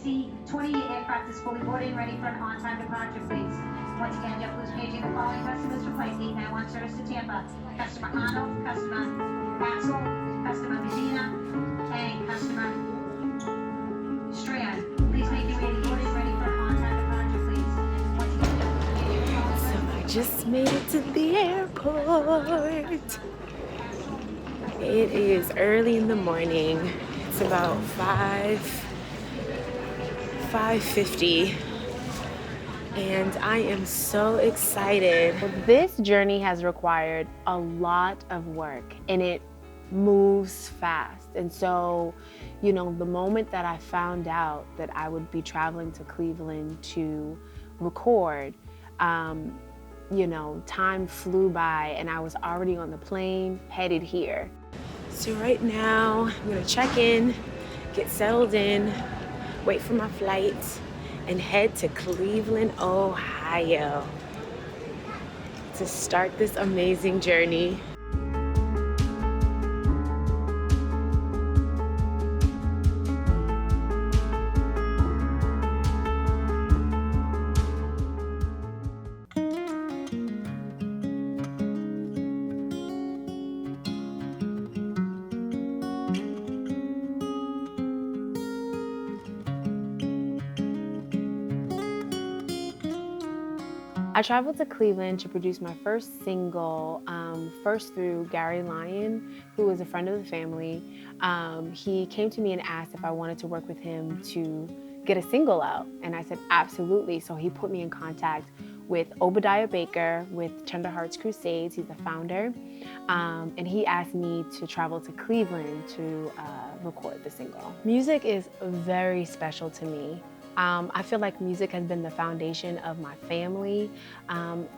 C-20 aircraft is fully boarded and ready for an on-time departure, please. Once again, JetBlue is paging the following customers for flight 891 service to Tampa. Customer Arnold, customer Axel, customer Medina, and customer Strand. Please make your way to boarded and ready for an on-time departure, please. Once again, JetBlue is paging the following So I just made it to the airport. It is early in the morning. It's about 5:50. And I am so excited. This journey has required a lot of work and it moves fast. And so, you know, the moment that I found out that I would be traveling to Cleveland to record, you know, time flew by and I was already on the plane headed here. So right now, I'm gonna check in, get settled in, wait for my flight, and head to Cleveland, Ohio to start this amazing journey. I traveled to Cleveland to produce my first single, first through Gary Lyon, who was a friend of the family. He came to me and asked if I wanted to work with him to get a single out. And I said, absolutely. So he put me in contact with Obadiah Baker with Tender Hearts Crusades. He's the founder. And he asked me to travel to Cleveland to record the single. Music is very special to me. I feel like music has been the foundation of my family.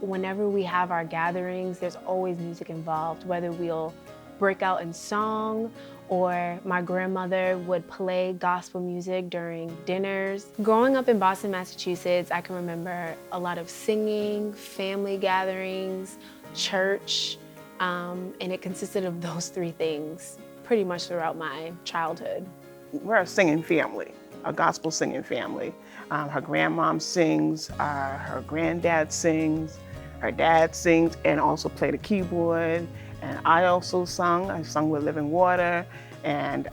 Whenever we have our gatherings, there's always music involved, whether we'll break out in song or my grandmother would play gospel music during dinners. Growing up in Boston, Massachusetts, I can remember a lot of singing, family gatherings, church, and it consisted of those three things pretty much throughout my childhood. We're a singing family. A gospel singing family. Her grandmom sings, her granddad sings, her dad sings, and also played the keyboard. And I also sung. I sung with Living Water, and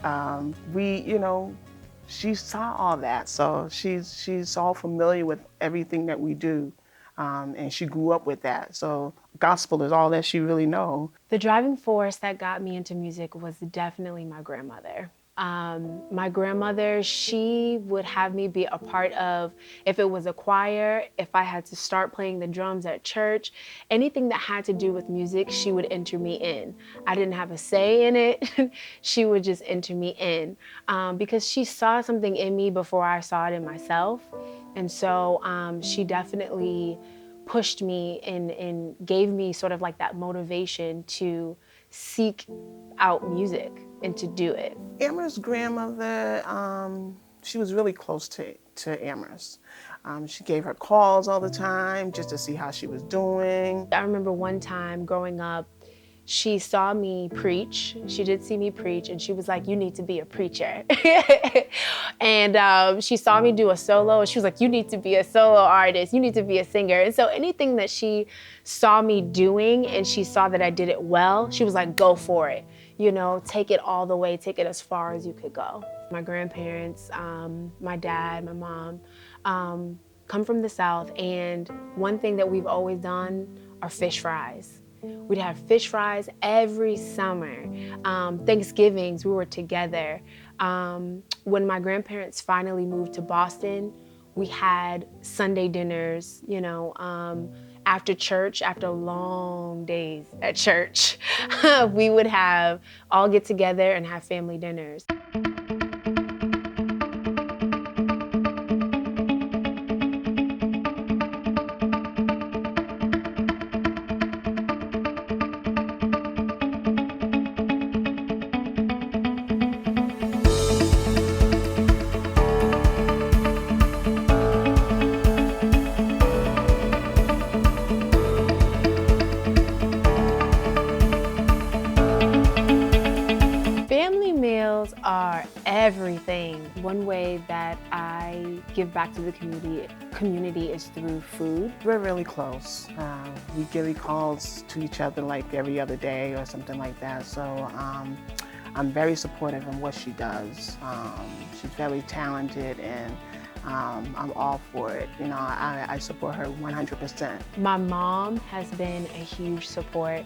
she saw all that, so she's all familiar with everything that we do, and she grew up with that. So gospel is all that she really knows. The driving force that got me into music was definitely my grandmother. My grandmother, she would have me be a part of, if it was a choir, if I had to start playing the drums at church, anything that had to do with music, she would enter me in. I didn't have a say in it. She would just enter me in because she saw something in me before I saw it in myself. And so she definitely pushed me and gave me sort of like that motivation to seek out music and to do it. Ameris' grandmother, she was really close to Ameris. She gave her calls all the time just to see how she was doing. I remember one time growing up, she saw me preach. She did see me preach, and she was like, you need to be a preacher. And she saw me do a solo, and she was like, you need to be a solo artist. You need to be a singer. And so anything that she saw me doing and she saw that I did it well, she was like, go for it. You know, take it all the way, take it as far as you could go. My grandparents, my dad, my mom, come from the South, and one thing that we've always done are fish fries. We'd have fish fries every summer. Thanksgivings, we were together. When my grandparents finally moved to Boston, we had Sunday dinners, you know, after church, after long days at church, we would all get together and have family dinners. are everything. One way that I give back to the community is through food. We're really close. We give calls to each other like every other day or something like that. So I'm very supportive in what she does. She's very talented, and I'm all for it. You know, I support her 100%. My mom has been a huge support.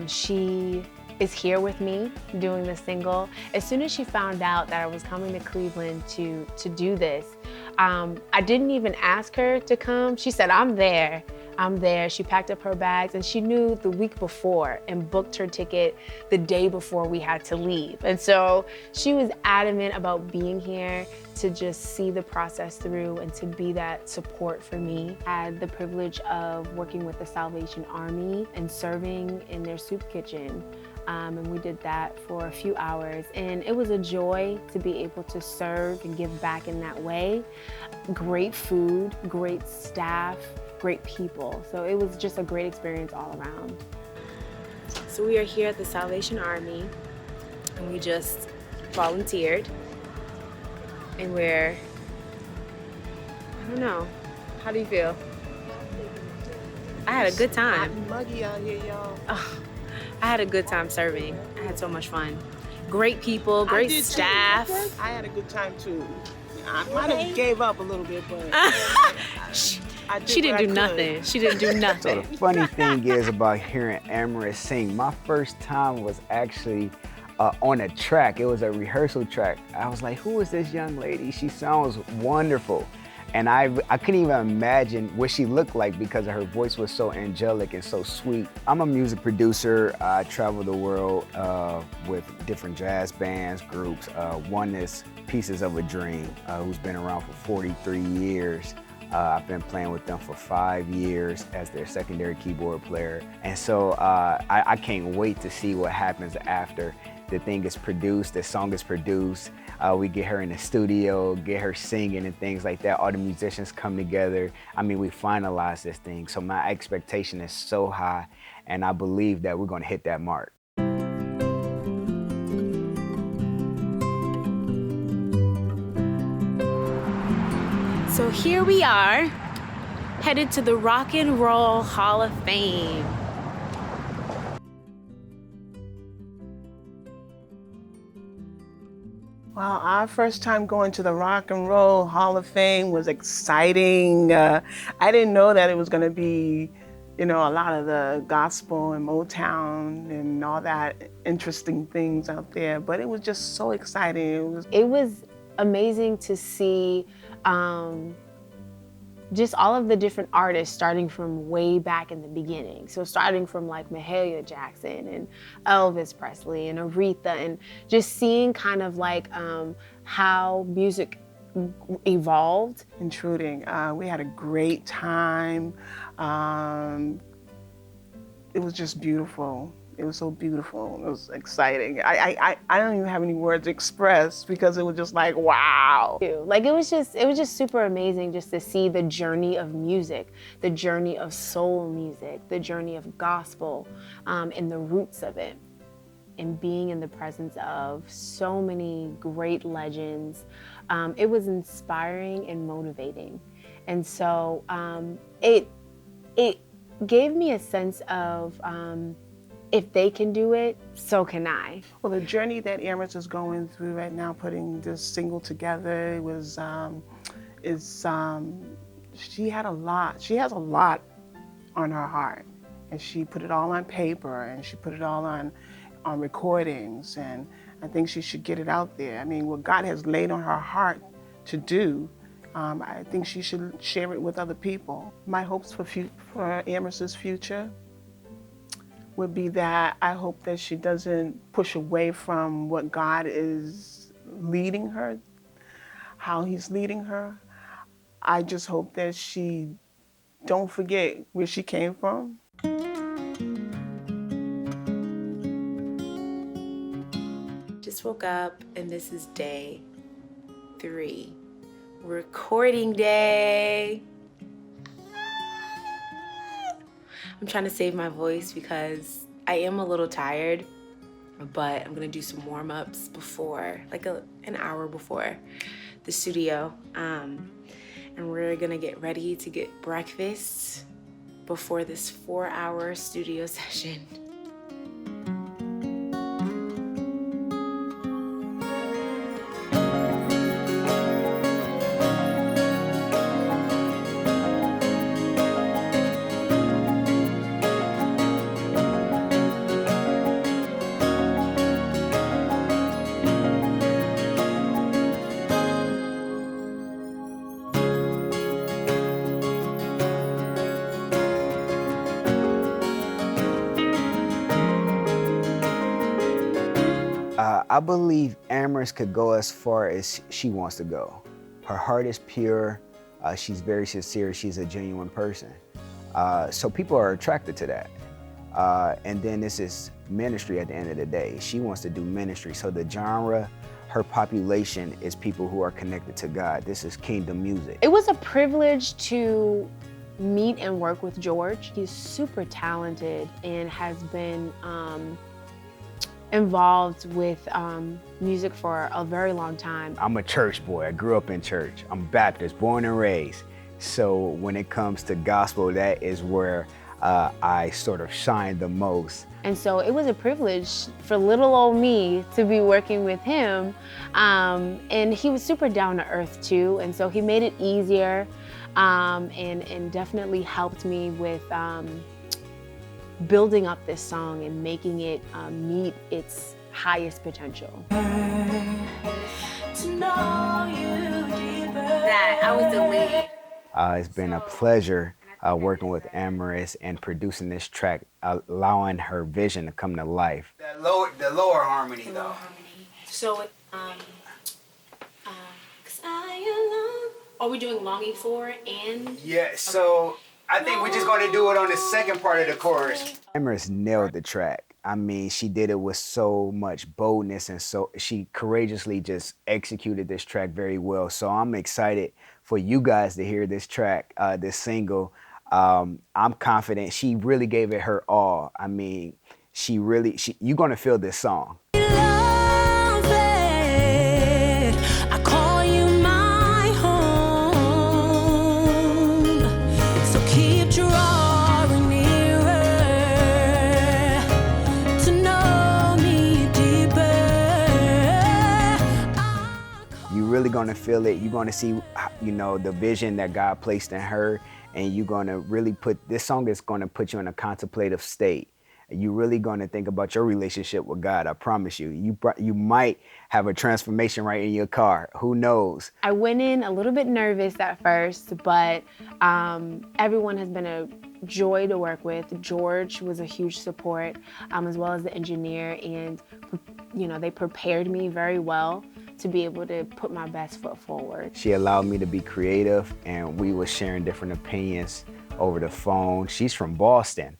She is here with me doing the single. As soon as she found out that I was coming to Cleveland to do this, I didn't even ask her to come. She said, I'm there. She packed up her bags, and she knew the week before and booked her ticket the day before we had to leave. And so she was adamant about being here to just see the process through and to be that support for me. I had the privilege of working with the Salvation Army and serving in their soup kitchen. And we did that for a few hours, and it was a joy to be able to serve and give back in that way. Great food, great staff, great people. So it was just a great experience all around. So we are here at the Salvation Army, and we just volunteered, and I don't know, how do you feel? I had a good time. Hot and muggy out here, y'all. I had a good time serving. I had so much fun. Great people, great staff. I had a good time too. I might have gave up a little bit, but She didn't do nothing. She didn't do So nothing. the funny thing is about hearing Ameris sing, my first time was actually on a track. It was a rehearsal track. I was like, who is this young lady? She sounds wonderful. And I couldn't even imagine what she looked like because her voice was so angelic and so sweet. I'm a music producer. I travel the world with different jazz bands, groups. One is Pieces of a Dream, who's been around for 43 years. I've been playing with them for 5 years as their secondary keyboard player. And so I can't wait to see what happens after the thing is produced, the song is produced. We get her in the studio, get her singing and things like that. All the musicians come together. I mean, we finalize this thing. So my expectation is so high, and I believe that we're gonna hit that mark. So here we are, headed to the Rock and Roll Hall of Fame. Well, our first time going to the Rock and Roll Hall of Fame was exciting. I didn't know that it was going to be, you know, a lot of the gospel and Motown and all that interesting things out there, but it was just so exciting. It was amazing to see just all of the different artists starting from way back in the beginning. So starting from like Mahalia Jackson and Elvis Presley and Aretha, and just seeing kind of like how music evolved. Intruding. We had a great time. It was just beautiful. It was so beautiful. It was exciting. I don't even have any words to express because it was just like, wow. Like it was just super amazing just to see the journey of music, the journey of soul music, the journey of gospel, and the roots of it. And being in the presence of so many great legends, it was inspiring and motivating. And so it gave me a sense of, if they can do it, so can I. Well, the journey that Ameris is going through right now, putting this single together, it was, she has a lot on her heart, and she put it all on paper, and she put it all on recordings, and I think she should get it out there. I mean, what God has laid on her heart to do, I think she should share it with other people. My hopes for Ameris's future would be that I hope that she doesn't push away from what God is leading her, how He's leading her. I just hope that she don't forget where she came from. Just woke up and this is day 3. Recording day. I'm trying to save my voice because I am a little tired, but I'm gonna do some warm-ups before, like an hour before the studio. And we're gonna get ready to get breakfast before this 4-hour studio session. I believe Ameris could go as far as she wants to go. Her heart is pure. She's very sincere. She's a genuine person. So people are attracted to that. And then this is ministry at the end of the day. She wants to do ministry. So the genre, her population is people who are connected to God. This is kingdom music. It was a privilege to meet and work with George. He's super talented and has been involved with music for a very long time. I'm a church boy. I grew up in church. I'm Baptist, born and raised. So when it comes to gospel, that is where I sort of shine the most. And so it was a privilege for little old me to be working with him. And he was super down to earth too. And so he made it easier and definitely helped me with building up this song and making it meet its highest potential. That I was the lead. It's been a pleasure working with Ameris and producing this track, allowing her vision to come to life. The lower harmony though. So, are we doing Longing For and? Yeah, so I think we're just gonna do it on the second part of the chorus. Ameris nailed the track. I mean, she did it with so much boldness, and so she courageously just executed this track very well. So I'm excited for you guys to hear this track, this single. I'm confident she really gave it her all. I mean, you're gonna feel this song. Really gonna feel it. You're gonna see, you know, the vision that God placed in her, and you're gonna really this song is gonna put you in a contemplative state. You're really gonna think about your relationship with God. I promise you. You might have a transformation right in your car. Who knows? I went in a little bit nervous at first, but everyone has been a joy to work with. George was a huge support, as well as the engineer, and you know, they prepared me very well to be able to put my best foot forward. She allowed me to be creative, and we were sharing different opinions over the phone. She's from Boston.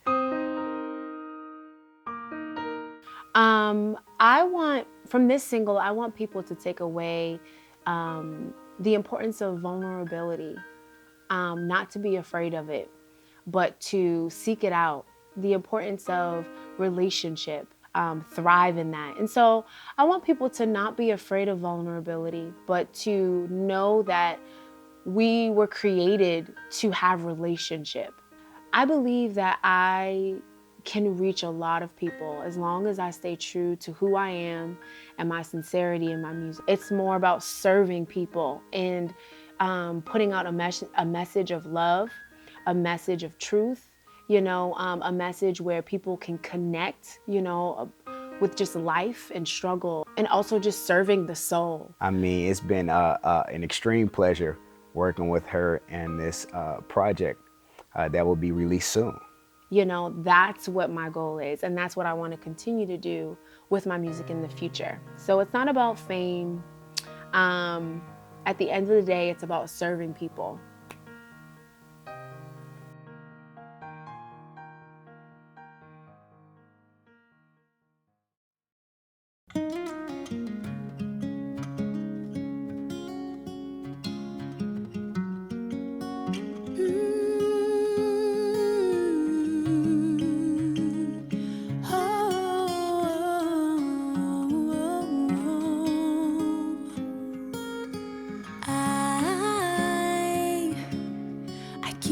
From this single, I want people to take away the importance of vulnerability, not to be afraid of it, but to seek it out, the importance of relationship, thrive in that. And so I want people to not be afraid of vulnerability, but to know that we were created to have relationship. I believe that I can reach a lot of people as long as I stay true to who I am and my sincerity in my music. It's more about serving people and putting out a message of love, a message of truth, you know, a message where people can connect, you know, with just life and struggle, and also just serving the soul. I mean, it's been an extreme pleasure working with her in this project that will be released soon. You know, that's what my goal is, and that's what I want to continue to do with my music in the future. So it's not about fame. At the end of the day, it's about serving people.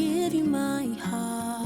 give you my heart.